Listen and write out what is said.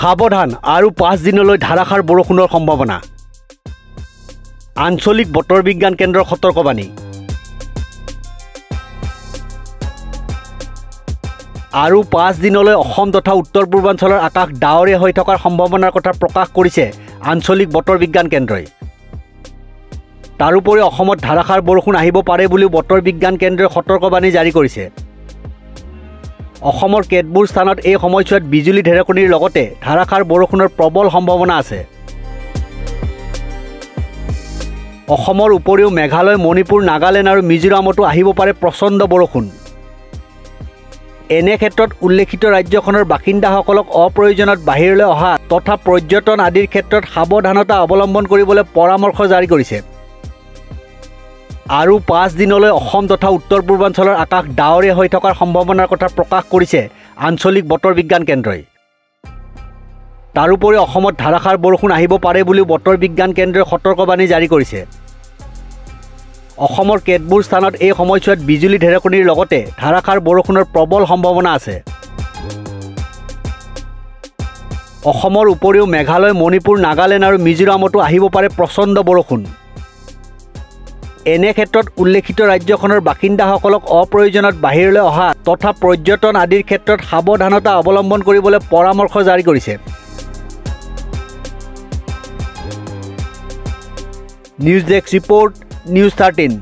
সাৱধান আৰু 5 দিনলৈ ধাৰাসাৰ বৰষুণৰ সম্ভাৱনা। আঞ্চলিক বতৰ বিজ্ঞান কেন্দ্ৰৰ সতৰ্কবাণী। আৰু 5 দিনলৈ অসম তথা উত্তৰ পূৰ্বাঞ্চলৰ আকাশ ডাৱৰীয়া হৈ থকাৰ সম্ভাৱনাৰ কথা প্ৰকাশ কৰিছে আঞ্চলিক বতৰ বিজ্ঞান কেন্দ্ৰই। তাৰোপৰি অসমত ধাৰাসাৰ বৰষুণ আহিব পাৰে বুলিও বতৰ বিজ্ঞান কেন্দ্ৰই সতৰ্কবাণী জাৰি কৰিছে। অসমৰ কেতবোৰ স্থানত এই সময়ছোৱাত বিজুলী ঢেৰেকণিৰ লগতে ধাৰাসাৰ বৰষুণৰ প্ৰবল সম্ভাৱনা আছে। অসমৰ উপৰিও মেঘালয়, মণিপুৰ, নাগালেণ্ড আৰু মিজোৰামতো আহিব পাৰে প্ৰচণ্ড বৰষুণ। এনে ক্ষেত্ৰত উল্লেখিত ৰাজ্যখনৰ বাসিন্দাসকলক অপ্ৰয়োজনত বাহিৰলৈ অহা তথা পৰ্যটন আদিৰ ক্ষেত্ৰত সাৱধানতা অৱলম্বন কৰিবলৈ পৰামৰ্শ জাৰি কৰিছে। আৰু 5 দিনলৈ অসম তথা উত্তৰ পূৰ্বাঞ্চলৰ আকাশ ডাৱৰীয়া হৈ থকাৰ সম্ভাৱনাৰ কথা প্ৰকাশ কৰিছে আঞ্চলিক বতৰ বিজ্ঞান কেন্দ্ৰই। তাৰোপৰি অসমত ধাৰাসাৰ বৰষুণ আহিব পাৰে বুলিও বতৰ বিজ্ঞান কেন্দ্ৰই সতৰ্কবাণী জাৰি কৰিছে। অসমৰ কেতবোৰ স্থানত এই সময়ছোৱাত বিজুলী ঢেৰেকণিৰ লগতে ধাৰাসাৰ বৰষুণৰ প্ৰবল সম্ভাৱনা আছে। অসমৰ উপৰিও মেঘালয়, মণিপুৰ, নাগালেণ্ড আৰু মিজোৰামতো আহিব পাৰে প্ৰচণ্ড বৰষুণ। এনে ক্ষেত্ৰত উল্লেখিত ৰাজ্যখনৰ বাসিন্দাসকলক অপ্ৰয়োজনত বাহিৰলৈ অহা তথা পৰ্যটন আদিৰ ক্ষেত্ৰত সাৱধানতা অৱলম্বন কৰিবলৈ পৰামৰ্শ জাৰি কৰিছে। News desk report, news 13।